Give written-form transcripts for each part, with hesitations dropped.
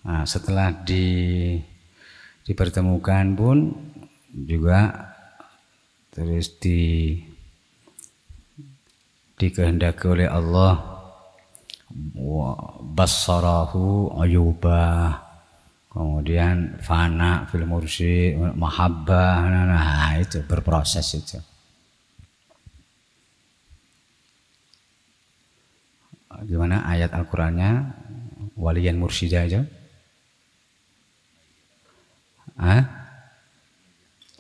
Nah, setelah dipertemukan pun juga terus dikehendaki oleh Allah bassarahu ayubah, kemudian fana fil mursi mahabbah. Nah itu berproses itu. Gimana ayat Al-Qur'annya waliyan mursyida aja?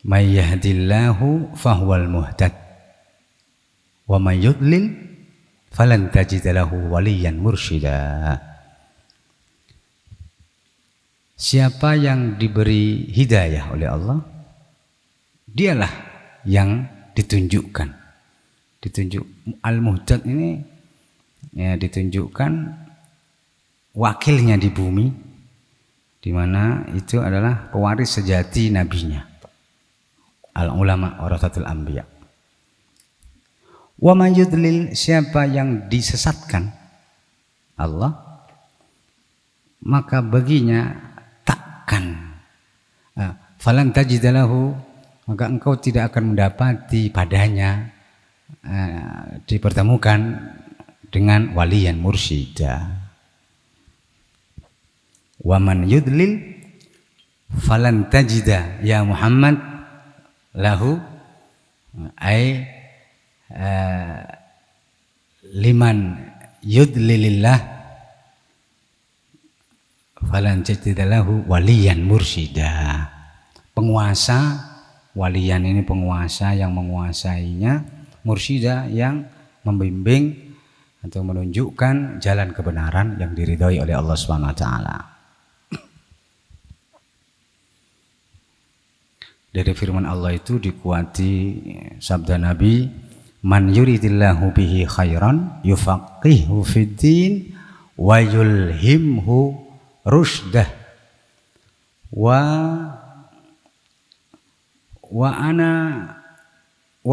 May yahdillahu fahuwal muhtad wa may yudlil falan tajid lahu waliyan mursyida. Siapa yang diberi hidayah oleh Allah, dialah yang ditunjukkan. Ditunjuk al-muhtad ini ya, ditunjukkan wakilnya di bumi, di mana itu adalah pewaris sejati nabinya. Al-ulama warasatul anbiya. Wa man yudlil, siapa yang disesatkan Allah, maka baginya takkan falan tajidalahu, maka engkau tidak akan mendapati padanya dipertemukan dengan waliyan mursyida. Wa man yudlil falan tajida ya Muhammad lahu ay liman yudlilillah falan tajida lahu waliyan mursyida. Penguasa, waliyan ini penguasa yang menguasainya, mursyida yang membimbing atau menunjukkan jalan kebenaran yang diridhoi oleh Allah Subhanahu wa taala. Dari firman Allah itu dikuati sabda Nabi, man yuridillahu bihi khairan yufaqihu fid din wa yulhimhu rusydah wa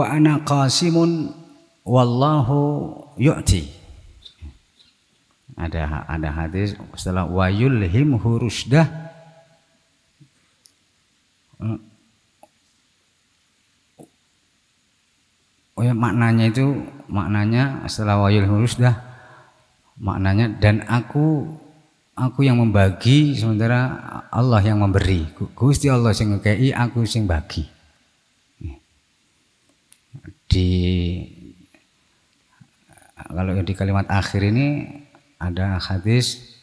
ana qasimun wallahu yu'ti. Ada hadis setelah wa yulhimhu rusydah, maknanya setelah wa yulhimhu rusydah, maknanya dan aku yang membagi sementara Allah yang memberi. Gusti Allah sing ngekei, aku sing bagi. Kalau di kalimat akhir ini ada hadis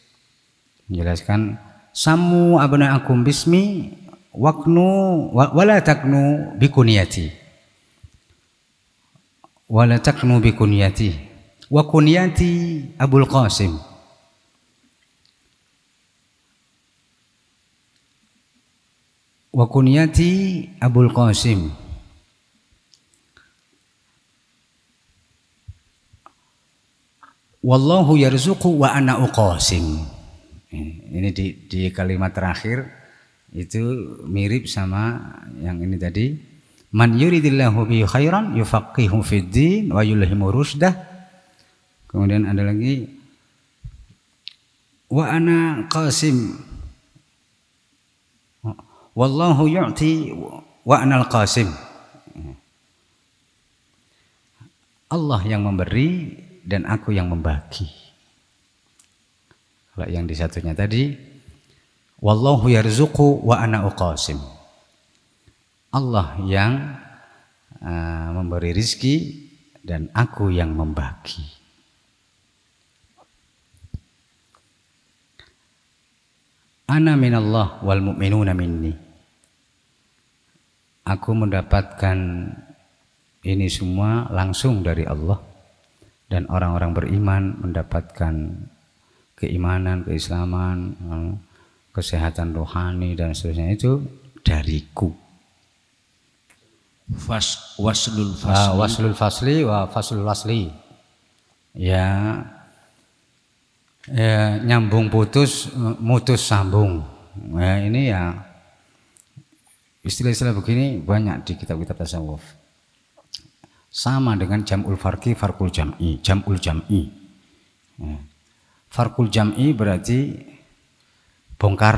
menjelaskan samu abna'akum bismi waqnu wala taknu bikunyati wala taknu bikunyati wa kunyati Abul Qasim wa kunyati Abul Qasim wallahu yarzuqu wa ana uqasim. Ini di kalimat terakhir itu mirip sama yang ini tadi. Man yuridillahu bihi khairan yufaqihu fid din wa yulhimu rusydah. Kemudian ada lagi wa ana qasim. Wallahu yu'ti wa ana al-qasim. Allah yang memberi dan aku yang membagi. Kalau yang di satunya tadi wallahu yarzuqu wa ana uqasim. Allah yang memberi rizki dan aku yang membagi. Ana minallah wal mu'minuna minni. Aku mendapatkan ini semua langsung dari Allah, dan orang-orang beriman mendapatkan keimanan, keislaman, kesehatan rohani dan seterusnya itu dariku. Waslul fasli wa faslul wasli. Ya, nyambung putus, mutus sambung. Ya, ini ya istilah-istilah begini banyak di kitab-kitab tasawuf. Sama dengan jam'ul farqi, farqul jam'i, jam'ul jam'i. Farqul jam'i berarti bongkar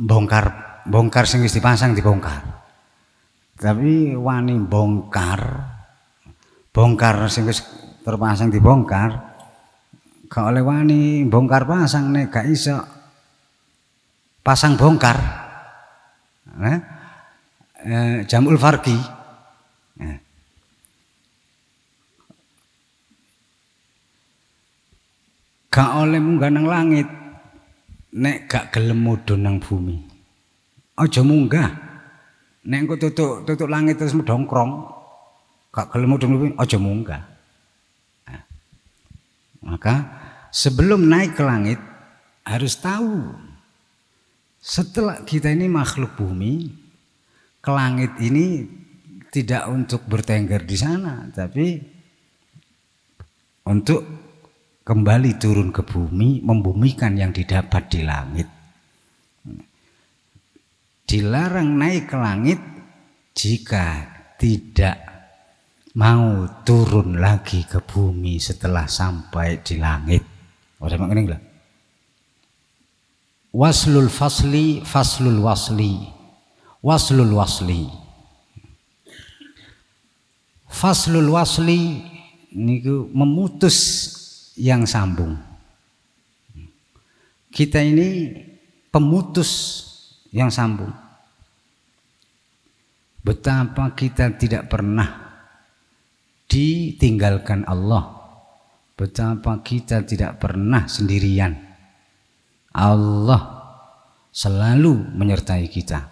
bongkar bongkar sing wis dipasang dibongkar. Tapi wani bongkar sing wis terpasang dibongkar, gak oleh wani bongkar pasang nek gak iso pasang bongkar. Jamul farqi. Gak oleh munggah nang langit nek gak gelem mudhun nang bumi. Aja munggah. Nek engko tutuk langit terus medongkrong, gak gelem mudhun bumi, aja munggah. Maka sebelum naik ke langit harus tahu setelah kita ini makhluk bumi, ke langit ini tidak untuk bertengger di sana, tapi untuk kembali turun ke bumi, membumikan yang didapat di langit. Dilarang naik ke langit jika tidak mau turun lagi ke bumi setelah sampai di langit. Orang ngene lho. Waslul fasli, faslul wasli, waslul wasli. Faslul wasli niku memutus yang sambung. Kita ini pemutus yang sambung. Betapa kita tidak pernah ditinggalkan Allah, betapa kita tidak pernah sendirian. Allah selalu menyertai kita.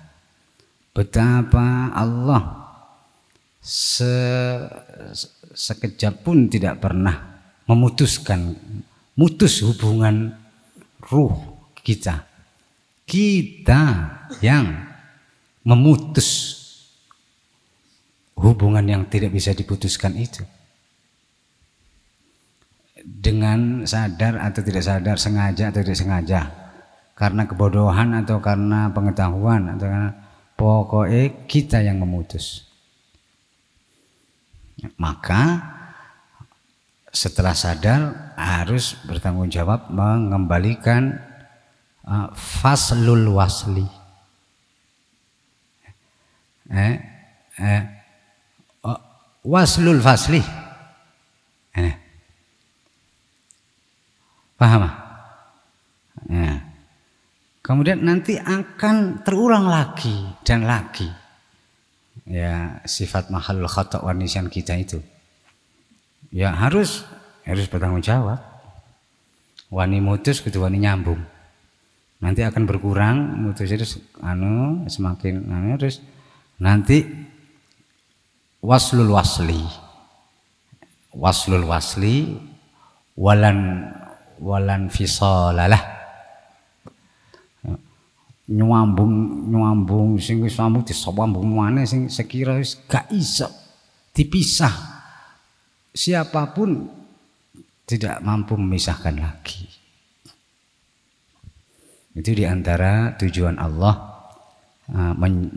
Betapa Allah sekejap pun tidak pernah mutus hubungan ruh kita. Kita yang memutus hubungan yang tidak bisa diputuskan itu. Dengan sadar atau tidak sadar, sengaja atau tidak sengaja, karena kebodohan atau karena pengetahuan atau karena pokoknya kita yang memutus. Maka setelah sadar harus bertanggung jawab mengembalikan faslul wasli. Waslul fasli. Paham? Ya. Kemudian nanti akan terulang lagi dan lagi. Ya, sifat mahal khata' wa nisyan kita itu. Ya harus bertanggung jawab. Wani mutus kudu wani nyambung. Nanti akan berkurang mutus itu semakin terus nanti waslul wasli. Waslul wasli walan fisalalah. Nyambung sing wis sambung disambung maneh sing sekira wis gak iso dipisah. Siapapun tidak mampu memisahkan lagi. Itu diantara tujuan Allah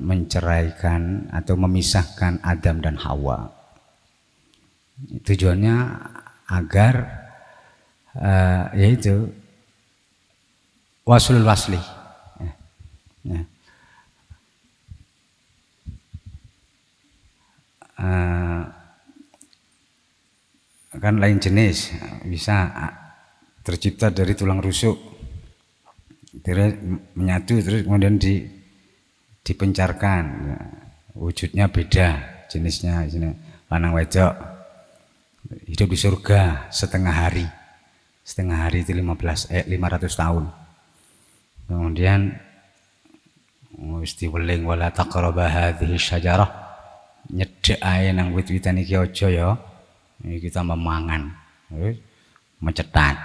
menceraikan atau memisahkan Adam dan Hawa. Tujuannya agar yaitu waslul wasli. Ya. Kan lain jenis, bisa tercipta dari tulang rusuk, terus menyatu, terus kemudian dipencarkan, wujudnya beda, jenisnya lanang wedok, hidup di surga setengah hari itu 500 tahun, kemudian wis diweling wala taqraba hadhihi syajarah, nyedhek ae nang wit-witan iki aja ya. Ini kita memangan, mencetat.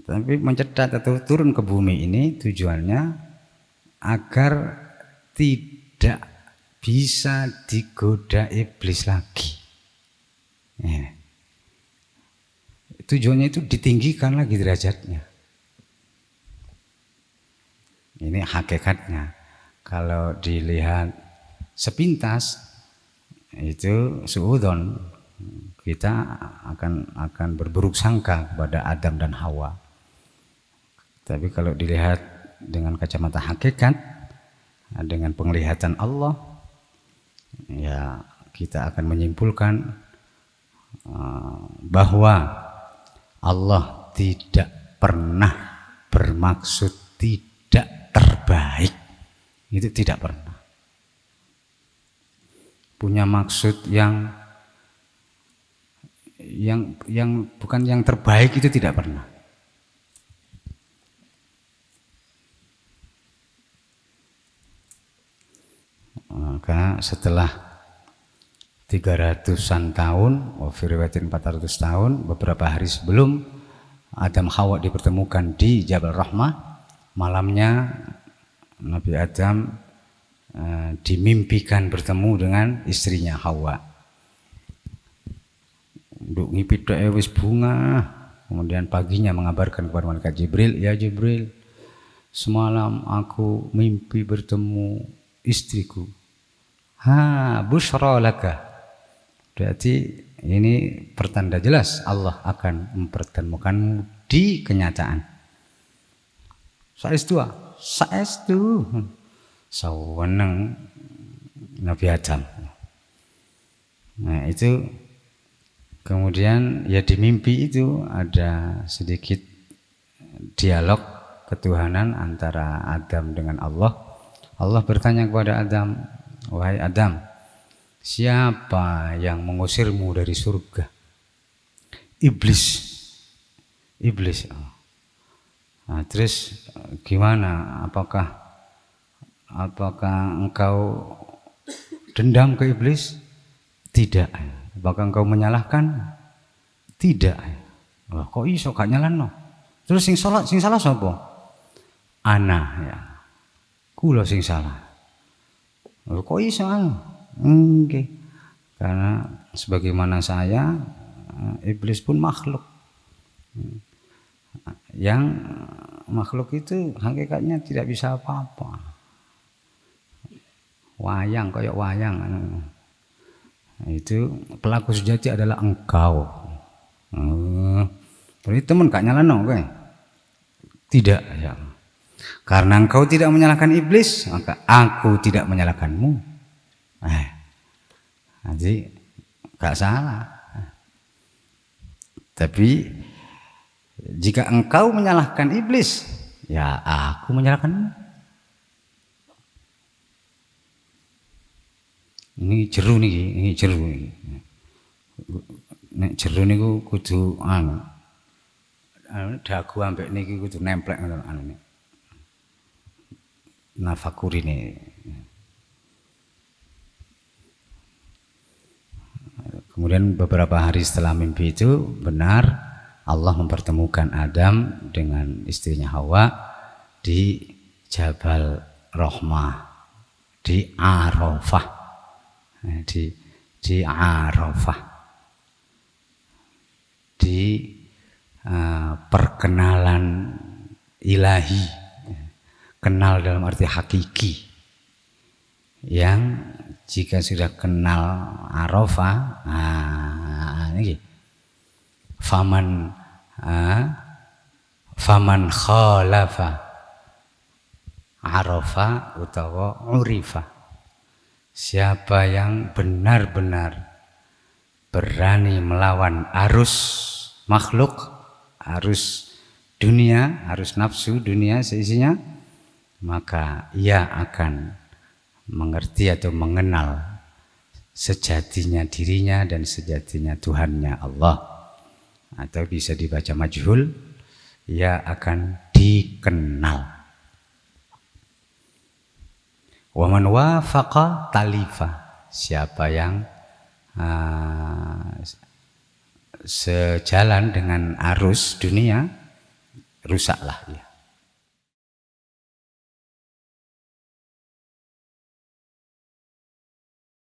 Tapi mencetat atau turun ke bumi ini tujuannya agar tidak bisa digoda iblis lagi. Ya. Tujuannya itu ditinggikan lagi derajatnya. Ini hakikatnya. Kalau dilihat sepintas itu suudzon, kita akan berburuk sangka kepada Adam dan Hawa. Tapi kalau dilihat dengan kacamata hakikat, dengan penglihatan Allah, ya kita akan menyimpulkan bahwa Allah tidak pernah bermaksud tidak terbaik. Itu tidak pernah. Punya maksud yang bukan yang terbaik, itu tidak pernah. Maka setelah 300-an tahun, riwayatin 400 tahun, beberapa hari sebelum Adam Hawa dipertemukan di Jabal Rahmah, malamnya Nabi Adam dimimpikan bertemu dengan istrinya Hawa. Nduk ngipit wis bunga. Kemudian paginya mengabarkan kepada malaikat Jibril, "Ya Jibril, semalam aku mimpi bertemu istriku." Busyra laka. Berarti ini pertanda jelas Allah akan mempertemukanmu di kenyataan. Saestu. Saweneng Nabi Adam. Nah, itu kemudian ya di mimpi itu ada sedikit dialog ketuhanan antara Adam dengan Allah. Allah bertanya kepada Adam, "Wahai Adam, siapa yang mengusirmu dari surga?" Iblis. Nah, terus gimana? Apakah engkau dendam ke iblis? Tidak. Apakah engkau menyalahkan? Tidak. Wah, kok iso gak nyalahno? Terus sing salah sapa? Ana, ya. Kula sing salah. Kok iso? Nggih. Karena sebagaimana saya, iblis pun makhluk. Yang makhluk itu hakikatnya tidak bisa apa-apa. Wayang, kayak wayang. Itu pelaku sejati adalah engkau. Berarti teman gak nyalano kowe? Tidak, ya. Karena engkau tidak menyalahkan iblis, maka aku tidak menyalahkanmu. Jadi gak salah. Tapi jika engkau menyalahkan iblis, ya aku menyalahkanmu. Ini jeru nih. Nek jeru niku kudu dagu ambek niki kudu nemplek ngono anune. Nafakurine. Kemudian beberapa hari setelah mimpi itu benar Allah mempertemukan Adam dengan istrinya Hawa di Jabal Rahmah, di Arafah, di Arafah, di perkenalan ilahi, kenal dalam arti hakiki, yang jika sudah kenal Arafah, ini faman khalafa Arafah utawa urifa. Siapa yang benar-benar berani melawan arus makhluk, arus dunia, arus nafsu dunia seisinya, maka ia akan mengerti atau mengenal sejatinya dirinya dan sejatinya Tuhannya Allah. Atau bisa dibaca majhul, ia akan dikenal. Wa man wafaqa talifa. Siapa yang sejalan dengan arus dunia, rusaklah dia.